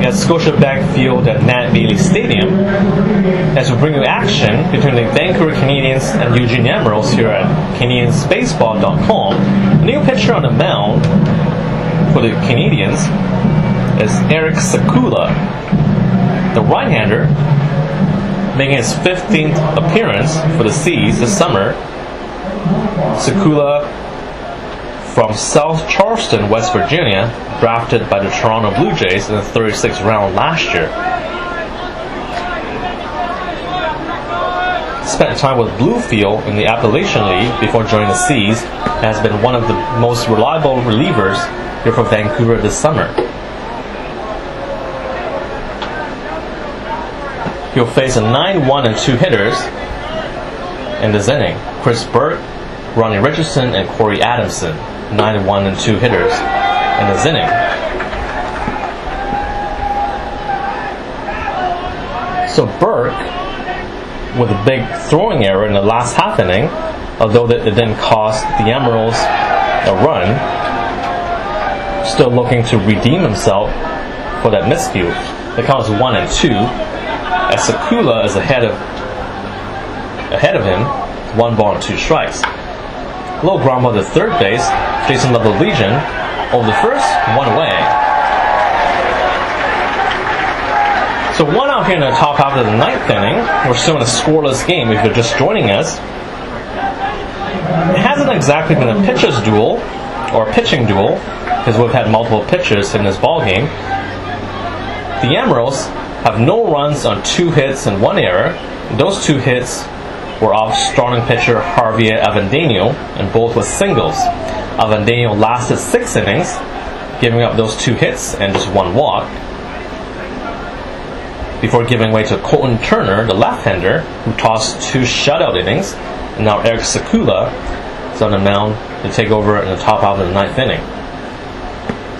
at Scotiabank Field at Nat Bailey Stadium as we bring you action between the Vancouver Canadians and Eugene Emeralds here at CanadiansBaseball.com. The new pitcher on the mound for the Canadians is Eric Sakula, the right-hander, making his 15th appearance for the Seas this summer. Sakula from South Charleston, West Virginia, drafted by the Toronto Blue Jays in the 36th round last year. Spent time with Bluefield in the Appalachian League before joining the Seas, and has been one of the most reliable relievers here for Vancouver this summer. He'll face a 9-1-2 hitters in this inning. Chris Burke, Ronnie Richardson, and Corey Adamson, 9-1-2 hitters in this inning. So Burke, with a big throwing error in the last half inning, although it didn't cost the Emeralds a run, still looking to redeem himself for that miscue. The count is 1-2. As Sakula is ahead of him, 1 ball and 2 strikes. Low ground ball to third base. Jason Legion over the first, 1 away. So 1 out here in the top half of the 9th inning. We're still in a scoreless game if you're just joining us. It hasn't exactly been a pitcher's duel or a pitching duel because we've had multiple pitchers in this ball game. The Emeralds have no runs on 2 hits and 1 error. Those 2 hits were off starting pitcher Javier Avendano, and both with singles. Avendano lasted 6 innings, giving up those 2 hits and just 1 walk, before giving way to Colton Turner, the left-hander, who tossed 2 shutout innings. And now Eric Sakula is on the mound to take over in the top half of the 9th inning.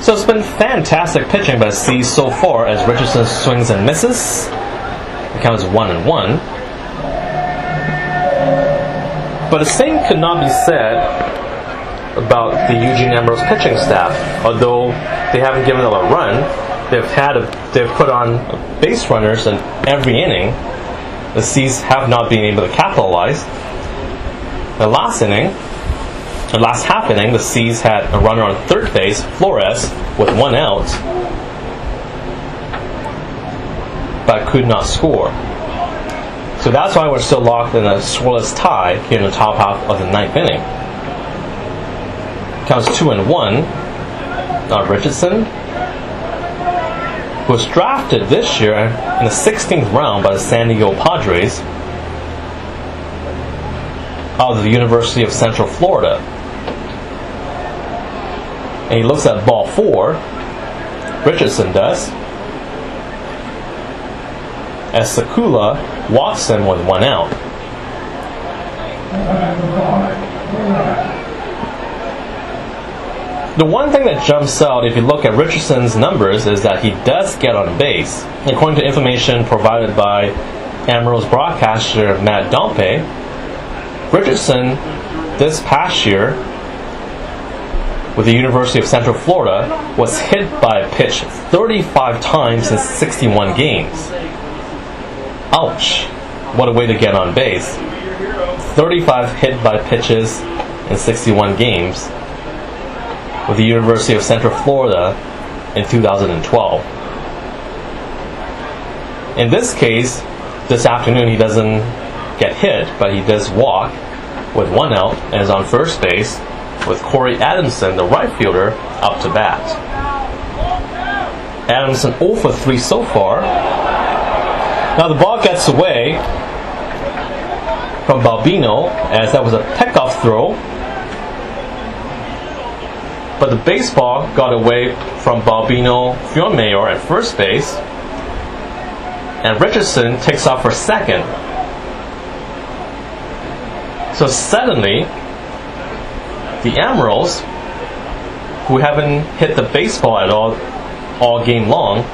So it's been fantastic pitching by the Seas so far as Richardson swings and misses. The count is 1-1. But the same could not be said about the Eugene Emeralds pitching staff. Although they haven't given up a run, they've put on base runners in every inning. The Seas have not been able to capitalize. The last half inning, the Seas had a runner on third base, Flores, with 1 out, but could not score. So that's why we're still locked in a scoreless tie here in the top half of the 9th inning. Counts 2-1. Now Richardson, who was drafted this year in the 16th round by the San Diego Padres out of the University of Central Florida. And he looks at ball 4, Richardson does, as Sakula walks him with 1 out. The one thing that jumps out if you look at Richardson's numbers is that he does get on base. According to information provided by Emeralds broadcaster Matt Dompe, Richardson this past year with the University of Central Florida was hit by a pitch 35 times in 61 games. Ouch. What a way to get on base. 35 hit by pitches in 61 games with the University of Central Florida in 2012. In this case, this afternoon he doesn't get hit, but he does walk with 1 out and is on first base with Corey Adamson, the right fielder, up to bat. Adamson 0 for 3 so far. Now the ball gets away from Balbino as that was a pickoff throw, but the baseball got away from Balbino Fionmayor at first base, and Richardson takes off for second. So suddenly, the Emeralds, who haven't hit the baseball at all game long,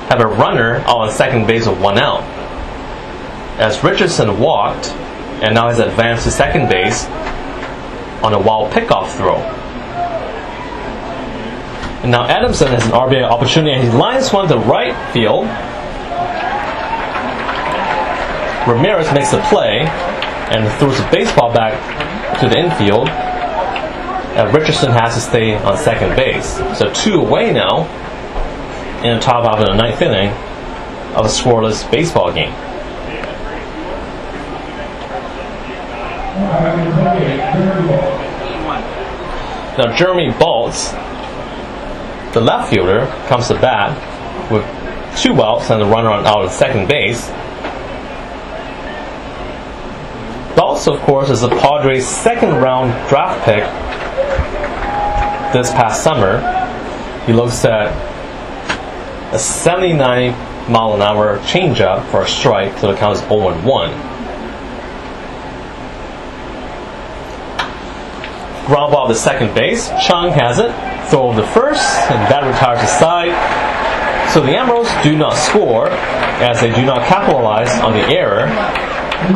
have a runner out on second base with 1 out. As Richardson walked and now has advanced to second base on a wild pickoff throw. And now Adamson has an RBI opportunity, and he lines one to right field. Ramirez makes a play and throws the baseball back to the infield. And Richardson has to stay on second base. So 2 away now in the top half of the 9th inning of a scoreless baseball game. Now Jeremy Baltz, the left fielder, comes to bat with 2 outs and a runner on out at second base. Baltz, of course, is the Padres' second-round draft pick this past summer. He looks at a 79-mile-an-hour changeup for a strike, so the count is 0-1. Ground ball to second base. Chung has it. Throw over to first, and that retires the side. So the Emeralds do not score, as they do not capitalize on the error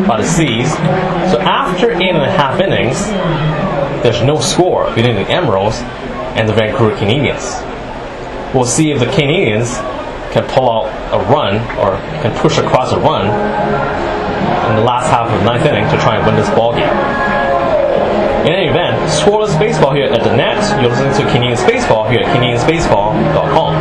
by the C's. So after 8.5 innings, there's no score between the Emeralds and the Vancouver Canadians. We'll see if the Canadians can pull out a run, or can push across a run in the last half of the 9th inning to try and win this ball game. In any event, scoreless baseball here at the net. You're listening to Canadians Baseball here at CanadiansBaseball.com.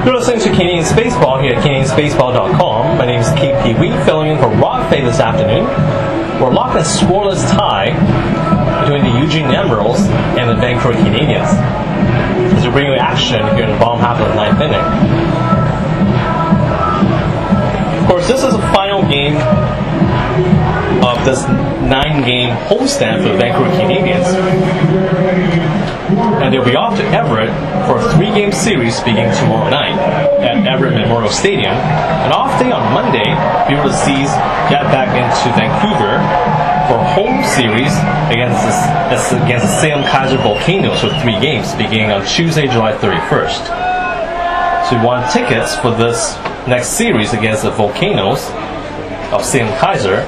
You're listening to Canadians Baseball here at CanadiansBaseball.com. My name is KP Wee, filling in for Rod Fay this afternoon. We're locked in a scoreless tie between the Eugene Emeralds and the Vancouver Canadians, as we bring you action here in the bottom half of the 9th inning. Of course, this is the final game of this 9-game homestand for the Vancouver Canadians, and they'll be off to Everett for a 3-game series beginning tomorrow night at Everett Memorial Stadium. An off day on Monday, we will see get back into Vancouver for a home series against the Salem Kaiser Volcanoes for 3 games beginning on Tuesday, July 31st. So if you want tickets for this next series against the Volcanoes of Salem Kaiser,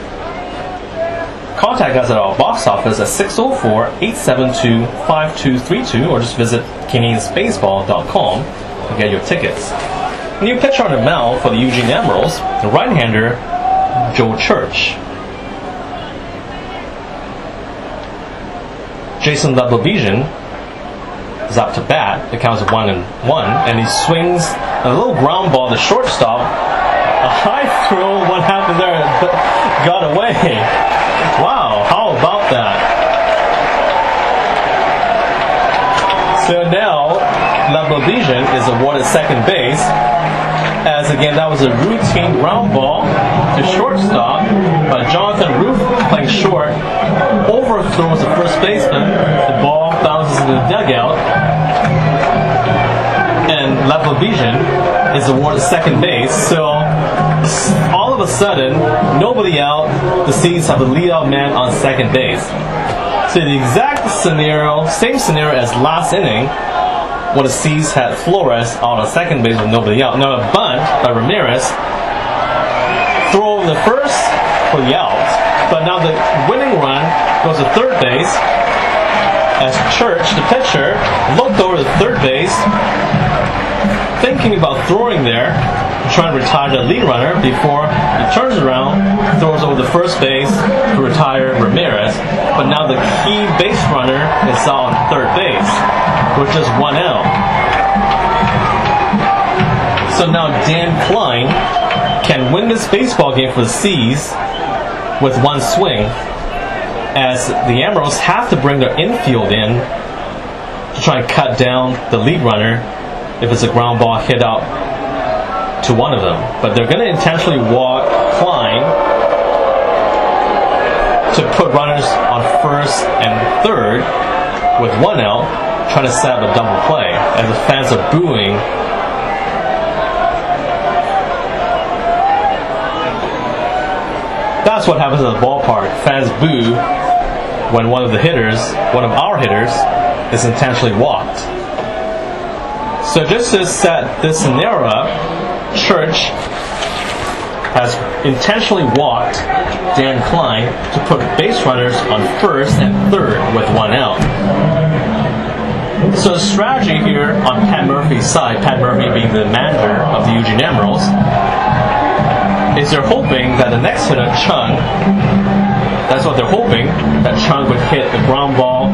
contact us at our box office at 604-872-5232, or just visit CanadiansBaseball.com to get your tickets. New pitcher on the mound for the Eugene Emeralds, the right-hander Joe Church. Jason Leblevision is up to bat. The count is 1-1, and he swings a little ground ball to shortstop. A high throw. What happened there? Got away. Wow, how about that? So now, Leblevision is awarded second base, as again that was a routine ground ball to shortstop. Jonathan Roof, playing short, overthrows the first baseman. The ball bounces into the dugout, and Leblevision is awarded second base. So all of a sudden, nobody out. The Seeds have the leadoff man on second base. So the exact scenario, same scenario as last inning, when the C's had Flores out on second base with nobody out. Now a bunt by Ramirez, throw over the first for the out, but now the winning run goes to third base as Church, the pitcher, looked over to third base, thinking about throwing there, trying to retire the lead runner before he turns around, throws over the first base to retire Ramirez. But now the key base runner is out on third base, with just one out. So now Dan Klein can win this baseball game for the C's with one swing, as the Emeralds have to bring their infield in to try and cut down the lead runner if it's a ground ball hit out to one of them. But they're going to intentionally walk Klein to put runners on first and third with one out, trying to set up a double play, as the fans are booing. That's what happens at the ballpark. Fans boo when one of our hitters, is intentionally walked. So just to set this scenario up, Church has intentionally walked Dan Klein to put base runners on first and third with one out. So the strategy here on Pat Murphy's side, Pat Murphy being the manager of the Eugene Emeralds, is they're hoping that the next hitter, Chung, that's what they're hoping, that Chung would hit the ground ball,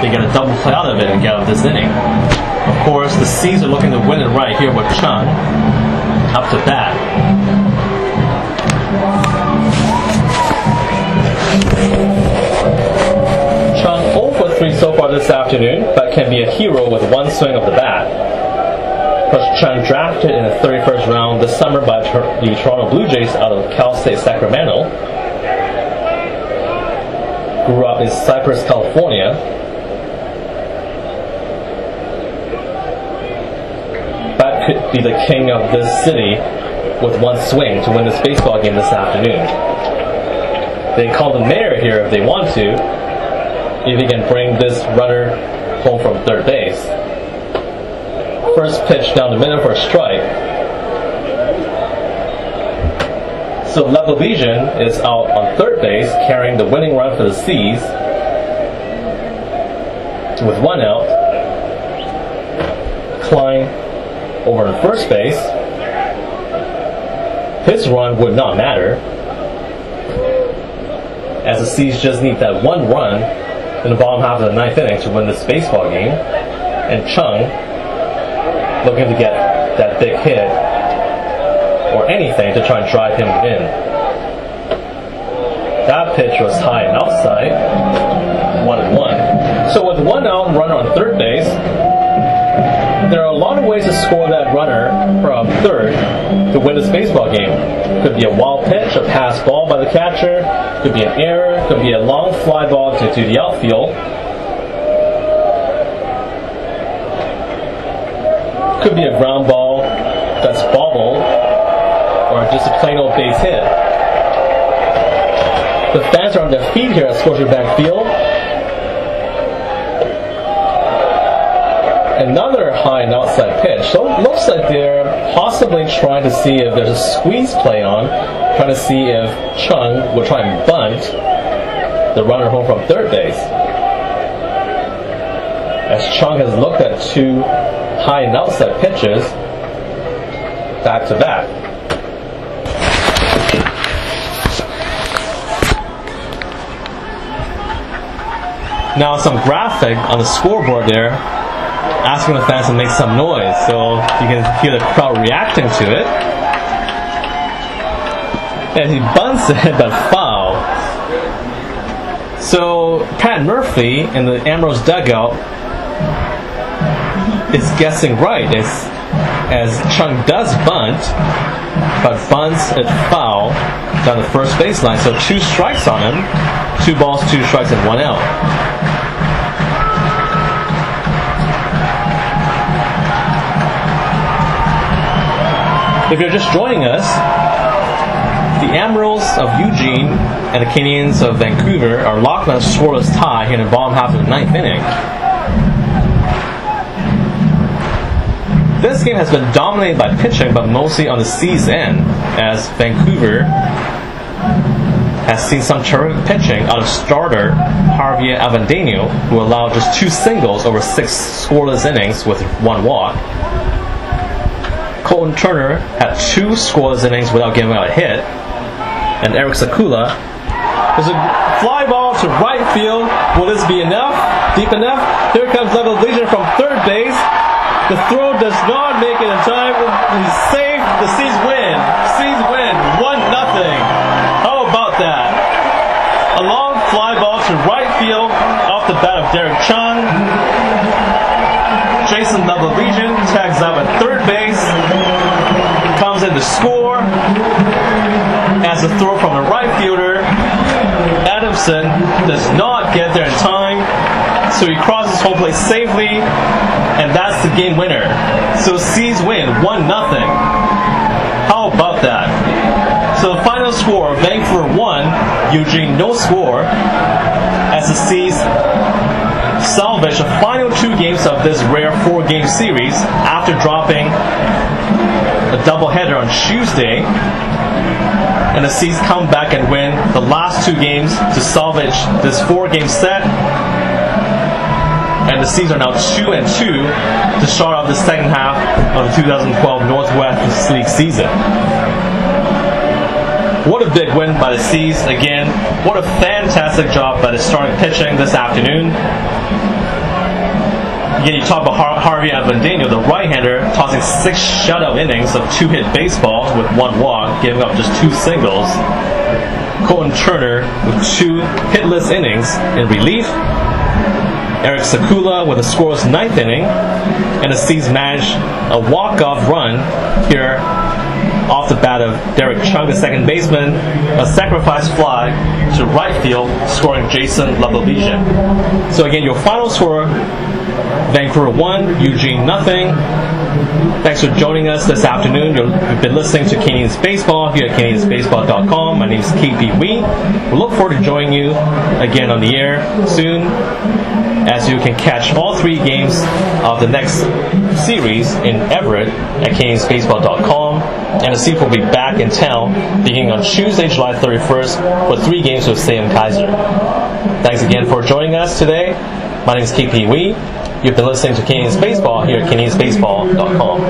they get a double play out of it and get out of this inning. Of course, the C's are looking to win it right here with Chung up to bat. Chung 0 for 3 so far this afternoon, but can be a hero with one swing of the bat. Of course, Chung drafted in the 31st round this summer by the Toronto Blue Jays out of Cal State Sacramento. Grew up in Cypress, California. That could be the king of this city with one swing to win this baseball game this afternoon. They call the mayor here if they want to, if he can bring this runner home from third base. First pitch down the middle for a strike. So Levelvision is out on third base, carrying the winning run for the C's with one out. Klein over on first base. His run would not matter, as the C's just need that one run in the bottom half of the ninth inning to win this baseball game. And Chung, looking to get that big hit or anything to try and drive him in. That pitch was high and outside, 1-1. So with one out and runner on third base, there are a lot of ways to score that runner from third to win this baseball game. Could be a wild pitch, a pass ball by the catcher, could be an error, could be a long fly ball to the outfield, could be a ground ball that's bobbled, or just a plain old base hit. The fans are on their feet here at Scotiabank Field. Another high and outside pitch. So it looks like they're possibly trying to see if there's a squeeze play on, trying to see if Chung will try and bunt the runner home from third base. As Chung has looked at two high and outside pitches back to back. Now some graphic on the scoreboard there asking the fans to make some noise, so you can hear the crowd reacting to it. And he bunts it, but foul. So Pat Murphy in the Emeralds dugout is guessing right, as Chung does bunt, but bunts it foul down the first baseline. So 2 strikes on him, 2 balls, 2 strikes, and 1 out. If you're just joining us, The Emeralds of Eugene and the Canadians of Vancouver are locked in a scoreless tie here in the bottom half of the 9th inning. This game has been dominated by pitching, but mostly on the C's end, as Vancouver has seen some terrific pitching out of starter Javier Avendano, who allowed just 2 singles over 6 scoreless innings with 1 walk. Colton Turner had 2 scoreless innings without giving out a hit. And Eric Sakula, there's a fly ball to right field. Will this be enough? Deep enough? Here comes Level Legion from third base. The throw does not make it in time. He's safe. The C's win. C's win 1-0. How about that? A long fly ball to right field off the bat of Derrick Chung. Jason Level Legion tags up at third base. Comes in to score. As a throw from the right fielder, Adamson does not get there in time, so he crosses home plate safely, and that's the game winner. So C's win 1-0. How about that? So the final score: Vancouver 1, Eugene no score, as the C's salvage the final 2 games of this rare 4-game series after dropping a doubleheader on Tuesday. And the C's come back and win the last 2 games to salvage this 4-game set. And the C's are now 2-2 to start off the second half of the 2012 Northwest League season. What a big win by the C's. Again, what a fantastic job by the starting pitching this afternoon. Again, you talk about Javier Avendano, the right-hander, tossing 6 shutout innings of 2-hit baseball with 1 walk, giving up just 2 singles. Colton Turner with 2 hitless innings in relief. Eric Sakula with a scoreless 9th inning. And the C's managed a walk-off run here off the bat of Derrick Chung, the second baseman, a sacrifice fly to right field, scoring Jason Level-Legion. So again, your final score: Vancouver 1, Eugene 0. Thanks for joining us this afternoon. You've been listening to Canadians Baseball here at CanadiansBaseball.com. My name is KP Wee. We look forward to joining you again on the air soon, as you can catch all 3 games of the next series in Everett at CanadiansBaseball.com. And the C's will be back in town beginning on Tuesday, July 31st, for 3 games with Sam Kaiser. Thanks again for joining us today. My name is KP Wee. You've been listening to Canadians Baseball here at CanadiansBaseball.com.